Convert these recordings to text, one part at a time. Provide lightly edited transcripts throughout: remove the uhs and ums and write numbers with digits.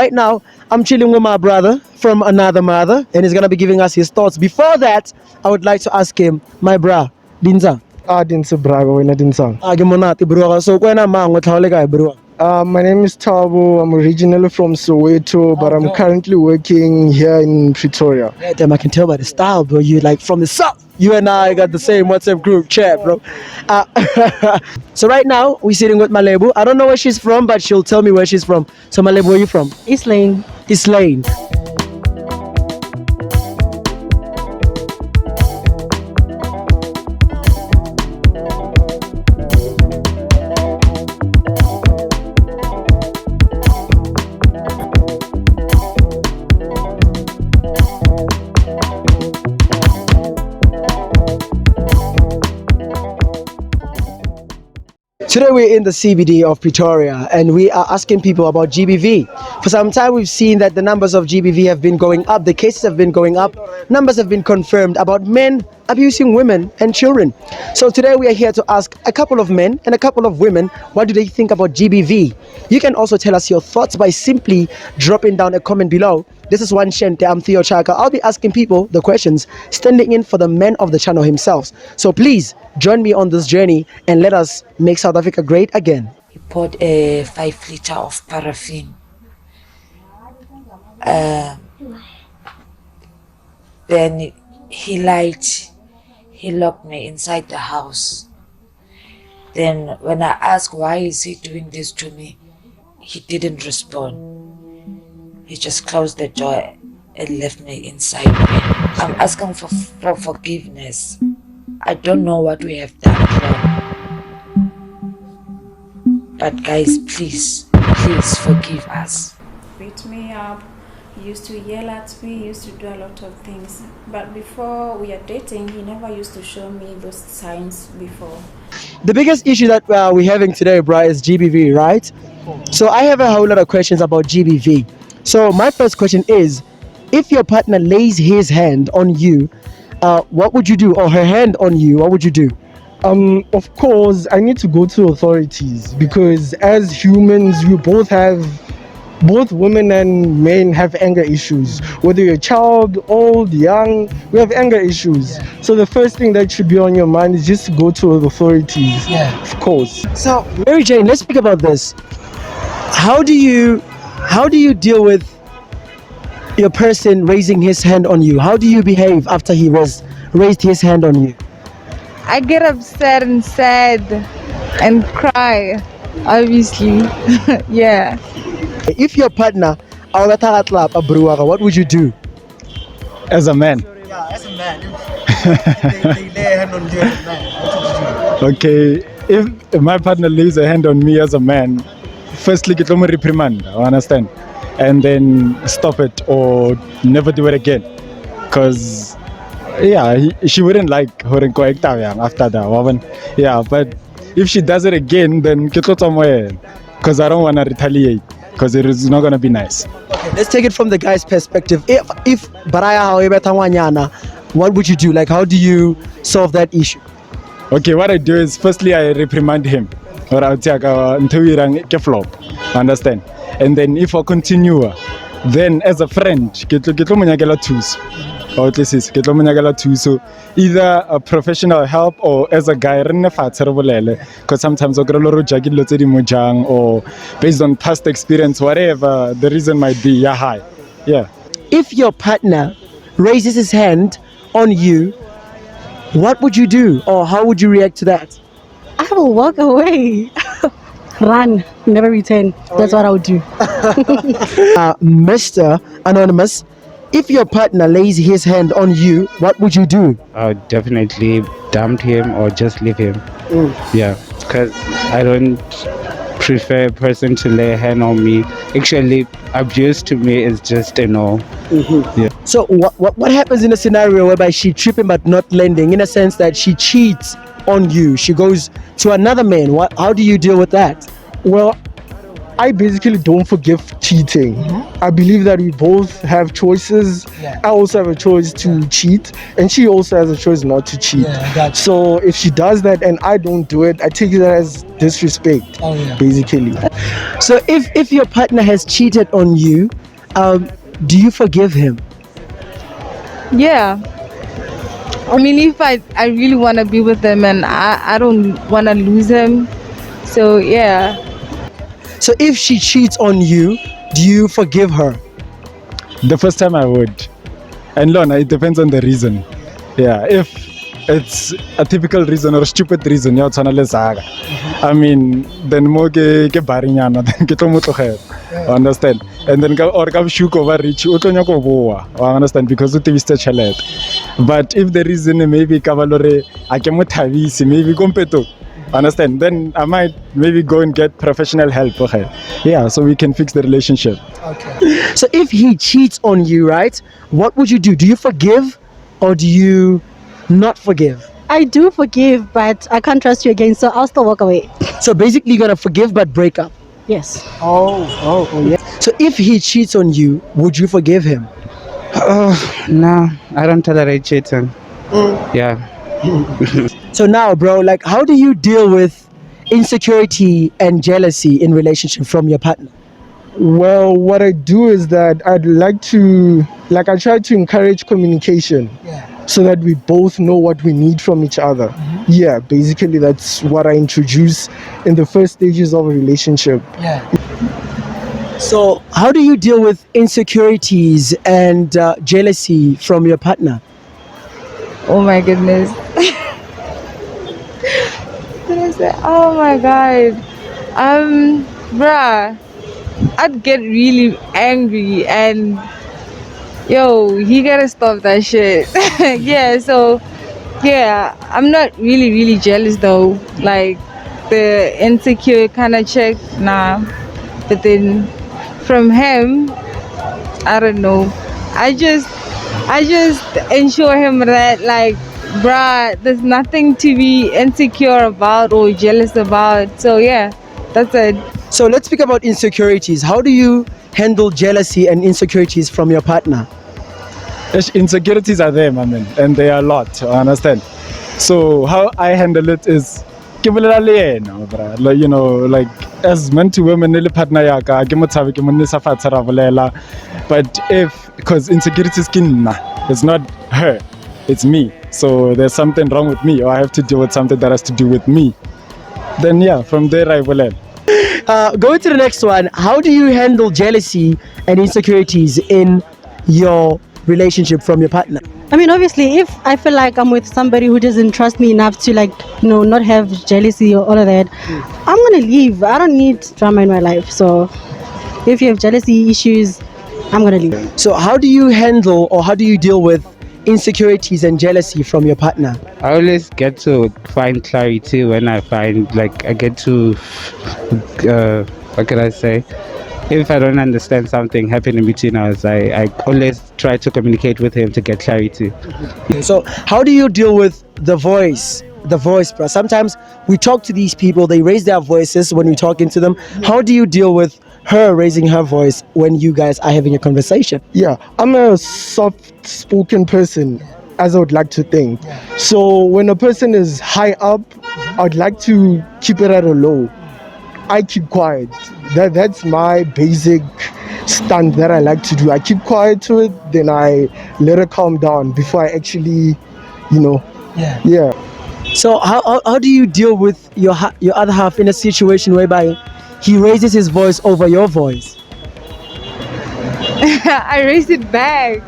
right now, I'm chilling with my brother from another mother, and he's gonna be giving us his thoughts. Before that, I would like to ask him, my bra, Dinza. Dinsa Braga, wena Dinsang. Monate, bro. So, kwena mango tlhaole kae, bro? My name is Tabo. I'm originally from Soweto, but I'm no. currently working here in Pretoria. Yeah, damn, I can tell by the style, bro. You like from the south. You and I got the same WhatsApp group chat, bro. So right now we're sitting with Malebu. I don't know where she's from, but she'll tell me where she's from. So Malebu, where are you from? East Lane. East Lane. Today we're in the CBD of Pretoria and we are asking people about GBV. For some time we've seen that the numbers of GBV have been going up, the cases have been going up, numbers have been confirmed about men abusing women and children. So today we are here to ask a couple of men and a couple of women, what do they think about GBV? You can also tell us your thoughts by simply dropping down a comment below. This is One Shente, I'm Theo Chaka. I'll be asking people the questions, standing in for the man of the channel himself. So please join me on this journey and let us make South Africa great again. He poured a 5 liter of paraffin. Then he lied. He locked me inside the house. Then when I asked why is he doing this to me, he didn't respond. He just closed the door and left me inside. I'm asking for forgiveness. I don't know what we have done wrong. But guys, please forgive us. Beat me up. He used to yell at me, he used to do a lot of things. But before we are dating, he never used to show me those signs before. The biggest issue that we're having today, bro, is GBV, right? So I have a whole lot of questions about GBV. So my first question is, if your partner lays his hand on you, what would you do? Or her hand on you, what would you do? Of course, I need to go to authorities because as humans, both women and men have anger issues. Whether you're a child, old, young, we have anger issues. So the first thing that should be on your mind is just to go to the authorities. Yeah. Of course. So Mary Jane, let's speak about this. How do you deal with your person raising his hand on you? How do you behave after he raised his hand on you? I get upset and sad and cry, obviously. Yeah. If your partner, what would you do? As a man. Yeah, as a man. If they lay a hand on you as a man, what would you do? Okay, if my partner lays a hand on me as a man, firstly, get me reprimand, I understand, and then stop it or never do it again. Because, yeah, she wouldn't like her after that. Yeah, but if she does it again, then get somewhere. Because I don't want to retaliate. Because it is not going to be nice. Okay, let's take it from the guy's perspective. If Baraya however tawanyana, what would you do? Like, how do you solve that issue? Okay, what I do is firstly I reprimand him. Or I'll take until we flop. Understand? And then if I continue, then as a friend, get so either a professional help or as a guy because sometimes or based on past experience, whatever the reason might be, yeah. If your partner raises his hand on you, what would you do or how would you react to that? I will walk away. Run, never return. That's what I would do. Mr. Anonymous, if your partner lays his hand on you, what would you do? I would definitely dump him or just leave him. Yeah, because I don't prefer a person to lay a hand on me. Actually, abuse to me is just a no. Yeah. So what happens in a scenario whereby she tripping but not lending, in a sense that she cheats on you, she goes to another man? How do you deal with that? Well, I basically don't forgive cheating. I believe that we both have choices. I also have a choice to cheat, and she also has a choice not to cheat. So if she does that and I don't do it, I take it as disrespect, basically. So if your partner has cheated on you, do you forgive him? Yeah. I mean, if I really want to be with him and I don't want to lose him, so yeah. So if she cheats on you, do you forgive her? The first time I would. And Lona, it depends on the reason. Yeah, if it's a typical reason or a stupid reason, yeah, I mean, then mo ke barinyana, then ke tlo mo tlogela. Understand? And then or ka shuko over reach, o tlo nyaka boa. Understand? Because o tebiste tšhelete. But if the reason maybe ka valore a ke mo thabisi, maybe kompeto. Understand? Then I might maybe go and get professional help. Okay. Yeah, so we can fix the relationship. So if he cheats on you, right, what would you do? Do you forgive or do you not forgive? I do forgive, but I can't trust you again, so I'll still walk away. So basically you're gonna forgive but break up. Yes. Oh, yeah. So if he cheats on you, would you forgive him? No, I don't tolerate cheating. Yeah. So now, bro, like, how do you deal with insecurity and jealousy in relationship from your partner? Well, what I do is that I try to encourage communication so that we both know what we need from each other. Yeah, basically that's what I introduce in the first stages of a relationship. So how do you deal with insecurities and jealousy from your partner? Oh my goodness. What is it? Oh my god. Bruh, I'd get really angry and he gotta stop that shit. Yeah, so yeah, I'm not really jealous though. Like the insecure kind of chick, nah. But then from him, I don't know. I just ensure him that like, bruh, there's nothing to be insecure about or jealous about. So yeah, that's it. So let's speak about insecurities. How do you handle jealousy and insecurities from your partner? Insecurities are there, my man, and they are a lot. I understand. So how I handle it is, like, you know, like as men to women, partner yaka, but because insecurity is it's not her, it's me. So there's something wrong with me, or I have to deal with something that has to do with me. Then yeah, from there I will end. Going to the next one, how do you handle jealousy and insecurities in your relationship from your partner? I mean, obviously, if I feel like I'm with somebody who doesn't trust me enough to, like, you know, not have jealousy or all of that, I'm gonna leave. I don't need drama in my life. So if you have jealousy issues, I'm gonna leave. So how do you handle or how do you deal with insecurities and jealousy from your partner? I always get to find clarity when I find, like, I get to, what can I say? If I don't understand something happening between us, I always try to communicate with him to get clarity. So how do you deal with the voice, bro? Sometimes we talk to these people, they raise their voices when we're talking to them. How do you deal with her raising her voice when you guys are having a conversation? Yeah, I'm a soft-spoken person, as I would like to think. So when a person is high up, I'd like to keep it at a low. I keep quiet. That's my basic stunt that I like to do. I keep quiet to it, then I let it calm down before I actually, you know. Yeah. So how do you deal with your other half in a situation whereby he raises his voice over your voice? I raise it back.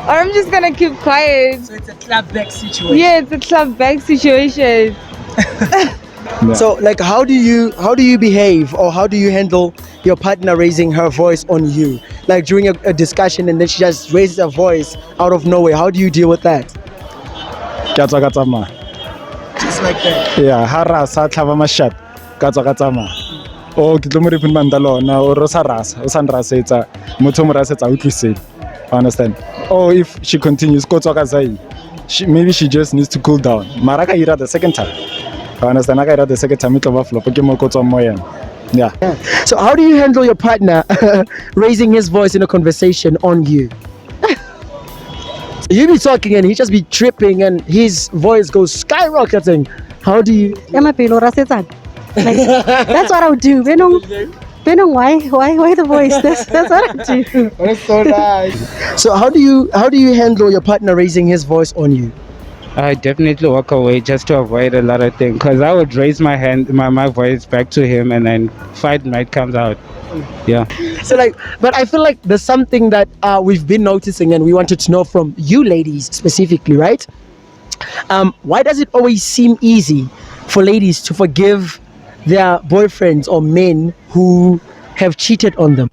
Or I'm just gonna keep quiet. So it's a clapback situation. Yeah, it's a clapback situation. Yeah. So like how do you behave or how do you handle your partner raising her voice on you? Like during a discussion and then she just raises her voice out of nowhere. How do you deal with that? Just like that. Yeah, harasa tlhava mashat katsakatsama. O ke tlo mo repin manda lona o ro sa rasa o san rasetsa motho mo rasetsa o tliseng. Understand? Or if she continues maybe she just needs to cool down. Maraka ira the second time. I understand. I got the second time it over flop. Yeah. So how do you handle your partner raising his voice in a conversation on you? You be talking and he just be tripping and his voice goes skyrocketing. How do you? Emma Pelo Rasetan. Like that's what I would do. Benong, why the voice? That's what I do. That's so nice. So how do you handle your partner raising his voice on you? I definitely walk away just to avoid a lot of things, because I would raise my voice back to him, and then fight might come out. Yeah. So like, but I feel like there's something that we've been noticing and we wanted to know from you ladies specifically, right? Why does it always seem easy for ladies to forgive their boyfriends or men who have cheated on them?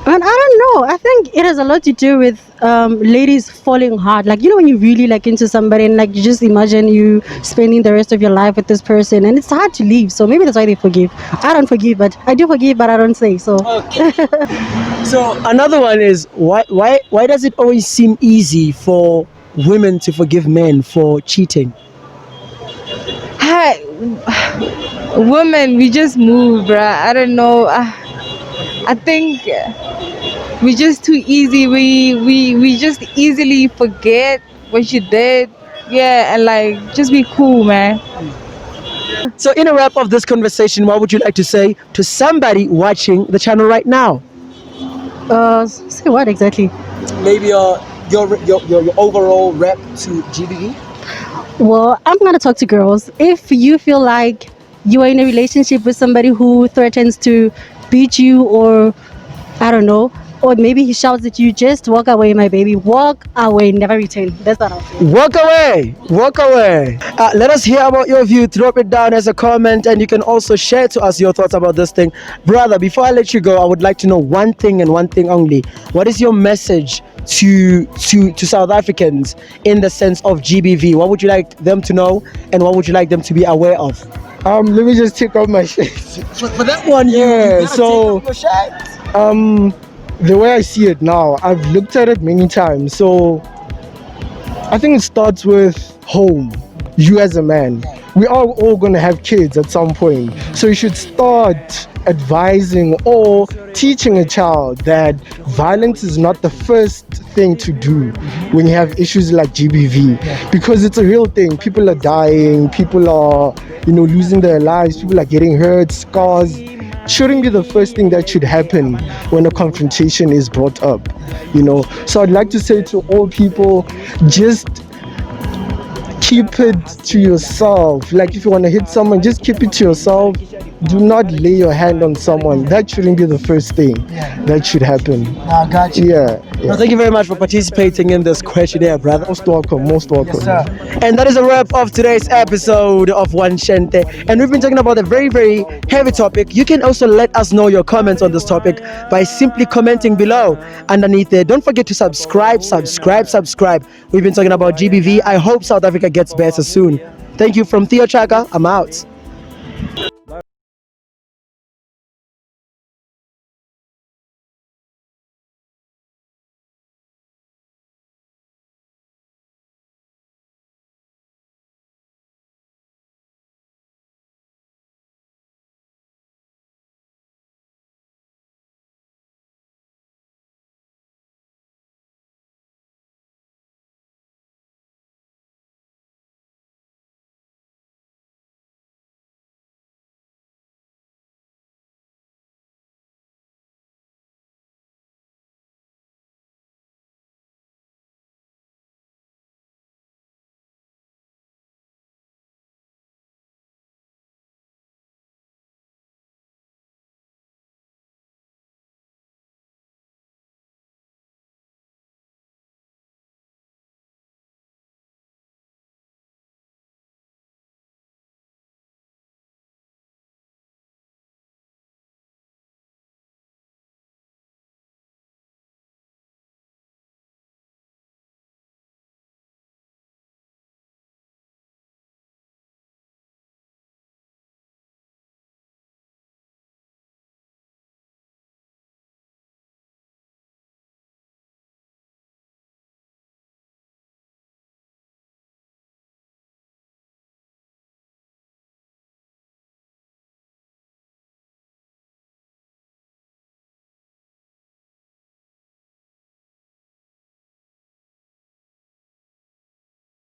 And I don't know. I think it has a lot to do with ladies falling hard. Like, you know, when you really like into somebody and like you just imagine you spending the rest of your life with this person and it's hard to leave. So maybe that's why they forgive. I don't forgive, but I do forgive, but I don't say so. So another one is why does it always seem easy for women to forgive men for cheating? Hi, women, we just move, bruh. I don't know. I think we just too easy. We just easily forget what you did. Yeah, and like just be cool, man. So in a wrap of this conversation, what would you like to say to somebody watching the channel right now? Say what exactly? Maybe your overall rep to GBV? Well, I'm gonna talk to girls. If you feel like you are in a relationship with somebody who threatens to beat you, or I don't know, or maybe he shouts at you, just walk away, my baby. Walk away, never return. That's what I'll say. Walk away, walk away. Let us hear about your view. Drop it down as a comment, and you can also share to us your thoughts about this thing. Brother, before I let you go, I would like to know one thing and one thing only. What is your message to South Africans in the sense of GBV? What would you like them to know, and what would you like them to be aware of? Let me just take off my shades. For that one, Yeah, you so- take off your shirt. The way I see it now, I've looked at it many times. So I think it starts with home. You as a man, we are all going to have kids at some point. So you should start advising or teaching a child that violence is not the first thing to do when you have issues like GBV, because it's a real thing. People are dying, people are, losing their lives, people are getting hurt, scars. Shouldn't be the first thing that should happen when a confrontation is brought up, So I'd like to say to all people, just keep it to yourself. Like if you want to hit someone, just keep it to yourself. Do not lay your hand on someone. That shouldn't be the first thing that should happen. I got you. Yeah. Well, thank you very much for participating in this questionnaire, brother. Most welcome. Most welcome. And that is a wrap of today's episode of One Shente. And we've been talking about a very, very heavy topic. You can also let us know your comments on this topic by simply commenting below underneath there. Don't forget to subscribe. We've been talking about GBV. I hope South Africa gets better soon. Thank you from Theo Chaka. I'm out.